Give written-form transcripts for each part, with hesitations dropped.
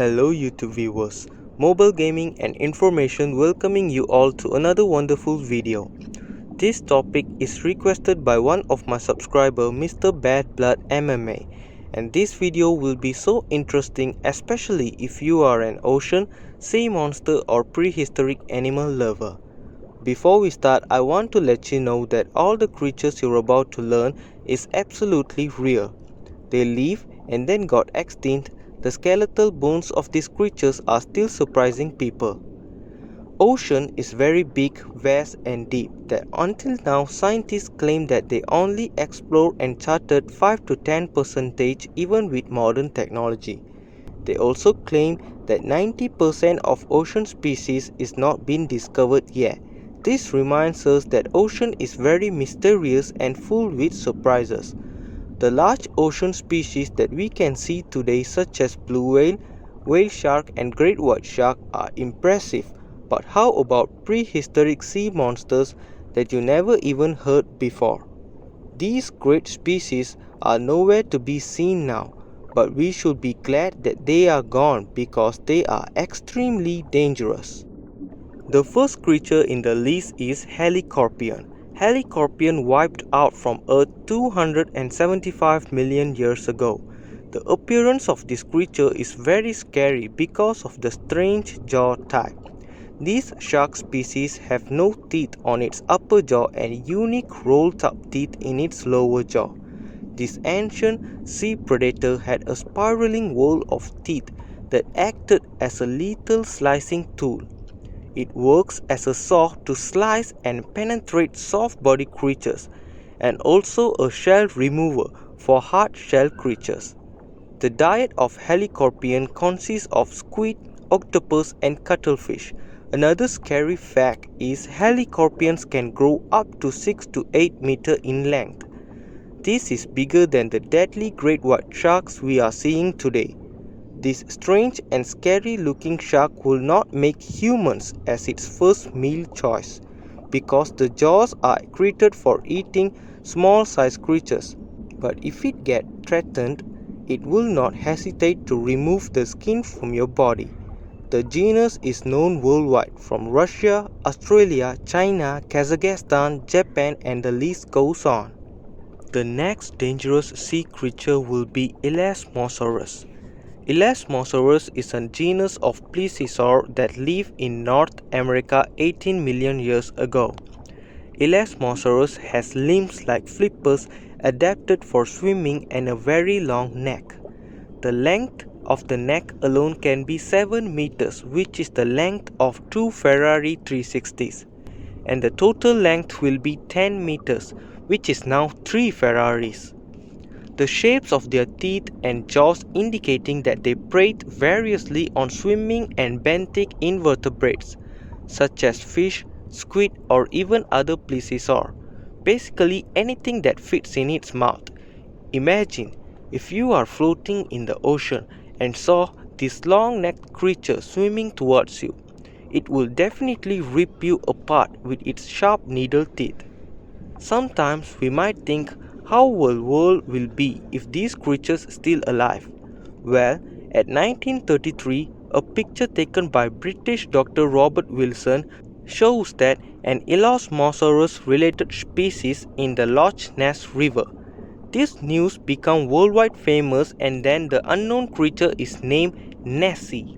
Hello YouTube viewers, mobile gaming and information welcoming you all to another wonderful video. This topic is requested by one of my subscriber Mr. Bad Blood MMA, and this video will be so interesting especially if you are an ocean, sea monster or prehistoric animal lover. Before we start, I want to let you know that all the creatures you're about to learn is absolutely real. They live and then got extinct. The skeletal bones of these creatures are still surprising people. Ocean is very big, vast and deep that until now scientists claim that they only explore and charted 5 to 10% even with modern technology. They also claim that 90% of ocean species is not been discovered yet. This reminds us that ocean is very mysterious and full with surprises. The large ocean species that we can see today such as blue whale, whale shark and great white shark are impressive, but how about prehistoric sea monsters that you never even heard before? These great species are nowhere to be seen now, but we should be glad that they are gone because they are extremely dangerous. The first creature in the list is Helicorpion. Helicorpion wiped out from Earth 275 million years ago. The appearance of this creature is very scary because of the strange jaw type. This shark species have no teeth on its upper jaw and unique rolled-up teeth in its lower jaw. This ancient sea predator had a spiraling wall of teeth that acted as a lethal slicing tool. It works as a saw to slice and penetrate soft-bodied creatures, and also a shell remover for hard-shell creatures. The diet of Helicorpion consists of squid, octopus and cuttlefish. Another scary fact is Helicorpions can grow up to 6 to 8 meters in length. This is bigger than the deadly great white sharks we are seeing today. This strange and scary looking shark will not make humans as its first meal choice because the jaws are created for eating small sized creatures. But if it gets threatened, it will not hesitate to remove the skin from your body. The genus is known worldwide from Russia, Australia, China, Kazakhstan, Japan and the list goes on. The next dangerous sea creature will be Elasmosaurus. Elasmosaurus is a genus of plesiosaur that lived in North America 18 million years ago. Elasmosaurus has limbs like flippers adapted for swimming and a very long neck. The length of the neck alone can be 7 meters, which is the length of 2 Ferrari 360s, and the total length will be 10 meters, which is now 3 Ferraris. The shapes of their teeth and jaws indicating that they preyed variously on swimming and benthic invertebrates such as fish, squid or even other plesiosaur. Basically anything that fits in its mouth. Imagine if you are floating in the ocean and saw this long-necked creature swimming towards you. It will definitely rip you apart with its sharp needle teeth. Sometimes we might think how the world will be if these creatures still alive. Well, at 1933, a picture taken by British Dr. Robert Wilson shows that an Elasmosaurus related species in the Loch Ness River. This news became worldwide famous and then the unknown creature is named Nessie.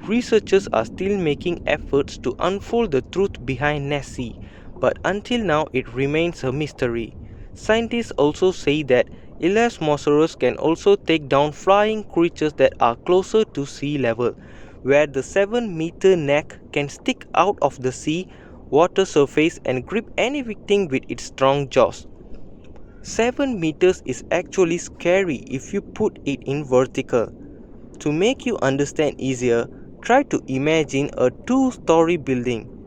Researchers are still making efforts to unfold the truth behind Nessie, but until now it remains a mystery. Scientists also say that Elasmosaurus can also take down flying creatures that are closer to sea level, where the 7-meter neck can stick out of the sea water surface and grip any victim with its strong jaws. 7 meters is actually scary if you put it in vertical. To make you understand easier, try to imagine a 2-story building.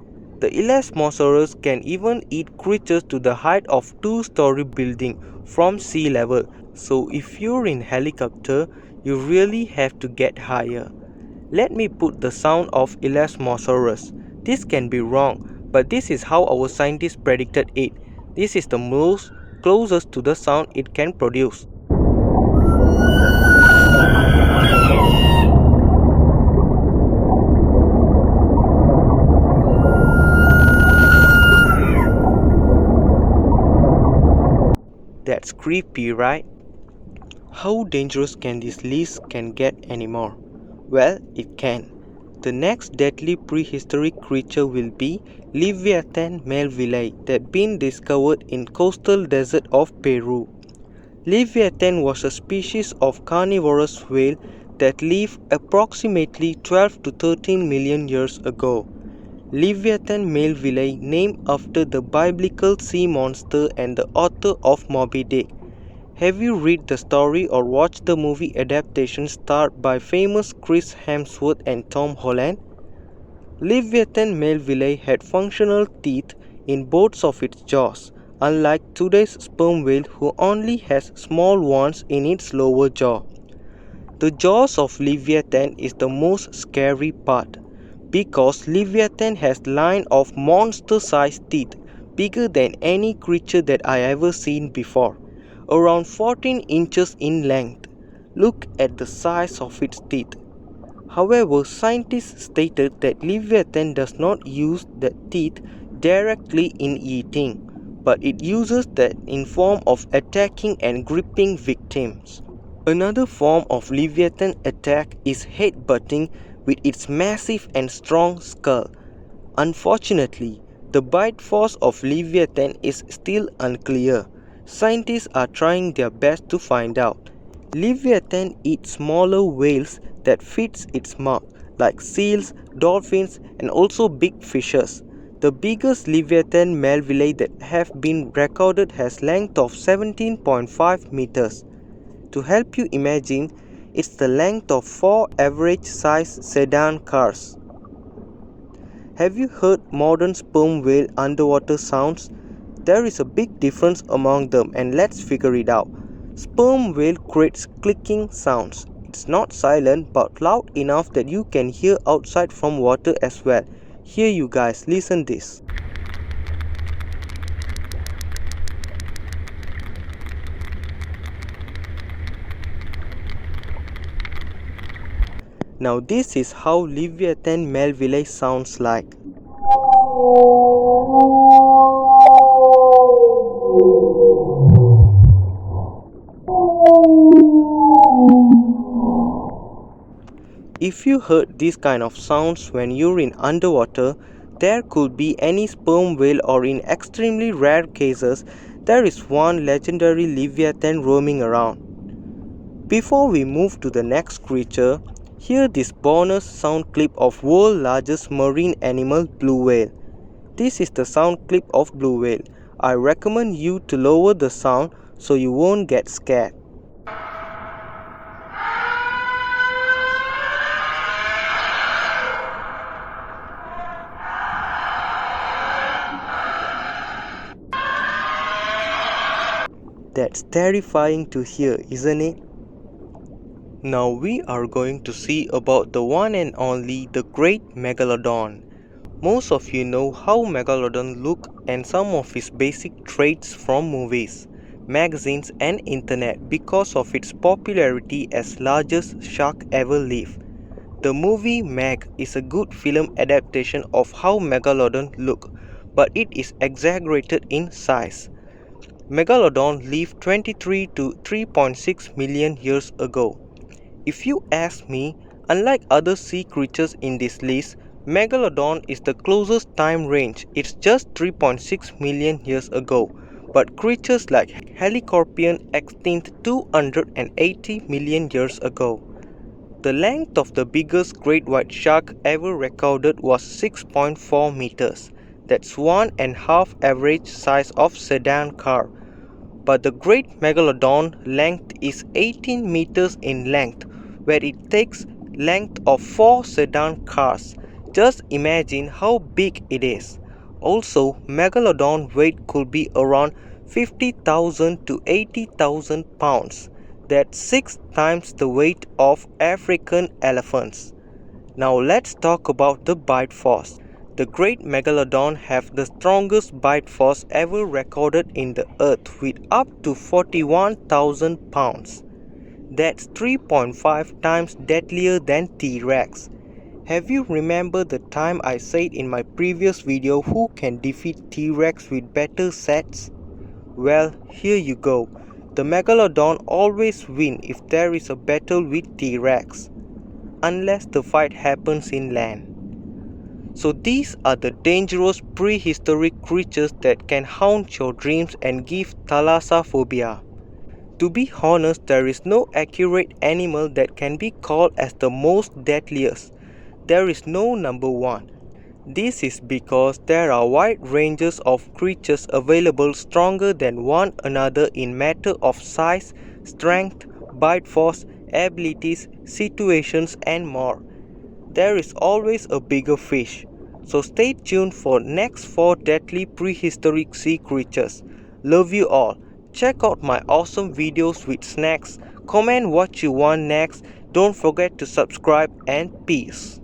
The Elasmosaurus can even eat creatures to the height of 2-story building from sea level. So if you're in helicopter, you really have to get higher. Let me put the sound of Elasmosaurus. This can be wrong, but this is how our scientists predicted it. This is the most closest to the sound it can produce. Creepy, right? How dangerous can this list can get anymore? Well, it can. The next deadly prehistoric creature will be Leviathan melvillei that been discovered in coastal desert of Peru. Leviathan was a species of carnivorous whale that lived approximately 12 to 13 million years ago. Leviathan melvillei, named after the biblical sea monster and the author of Moby Dick. Have you read the story or watched the movie adaptation starred by famous Chris Hemsworth and Tom Holland? Leviathan melvillei had functional teeth in both of its jaws, unlike today's sperm whale who only has small ones in its lower jaw. The jaws of Leviathan is the most scary part, because Leviathan has line of monster-sized teeth, bigger than any creature that I ever seen before, around 14 inches in length. Look at the size of its teeth. However, scientists stated that Leviathan does not use the teeth directly in eating, but it uses that in form of attacking and gripping victims. Another form of Leviathan attack is headbutting with its massive and strong skull. Unfortunately, the bite force of Leviathan is still unclear. Scientists are trying their best to find out. Leviathan eats smaller whales that fits its mouth, like seals, dolphins, and also big fishes. The biggest Leviathan melvillei that have been recorded has length of 17.5 meters. To help you imagine, it's the length of 4 average-sized sedan cars. Have you heard modern sperm whale underwater sounds? There is a big difference among them, and let's figure it out. Sperm whale creates clicking sounds. It's not silent but loud enough that you can hear outside from water as well. Here you guys, listen this. Now this is how Leviathan melvillei sounds like. If you heard these kind of sounds when you're in underwater, there could be any sperm whale, or in extremely rare cases, there is one legendary Leviathan roaming around. Before we move to the next creature, hear this bonus sound clip of world's largest marine animal, blue whale. This is the sound clip of blue whale. I recommend you to lower the sound so you won't get scared. That's terrifying to hear, isn't it? Now we are going to see about the one and only the great Megalodon. Most of you know how Megalodon look and some of his basic traits from movies, magazines and internet because of its popularity as largest shark ever lived. The movie Meg is a good film adaptation of how Megalodon look, but it is exaggerated in size. Megalodon lived 23 to 3.6 million years ago. If you ask me, unlike other sea creatures in this list, Megalodon is the closest time range. It's just 3.6 million years ago, but creatures like Helicorpion extinct 280 million years ago. The length of the biggest great white shark ever recorded was 6.4 meters. That's 1.5 average size of sedan car. But the great Megalodon length is 18 meters in length, where it takes length of 4 sedan cars. Just imagine how big it is. Also, Megalodon weight could be around 50,000 to 80,000 pounds. That's 6 times the weight of African elephants. Now let's talk about the bite force. The great Megalodon have the strongest bite force ever recorded in the earth with up to 41,000 pounds. That's 3.5 times deadlier than T-Rex. Have you remembered the time I said in my previous video who can defeat T-Rex with better sets? Well, here you go. the Megalodon always win if there is a battle with T-Rex, unless the fight happens in land. So these are the dangerous prehistoric creatures that can haunt your dreams and give thalassaphobia. To be honest, there is no accurate animal that can be called as the most deadliest. There is no number one. This is because there are wide ranges of creatures available stronger than one another in matter of size, strength, bite force, abilities, situations and more. There is always a bigger fish. So stay tuned for next 4 deadly prehistoric sea creatures. Love you all. Check out my awesome videos with snacks. Comment what you want next. Don't forget to subscribe and peace.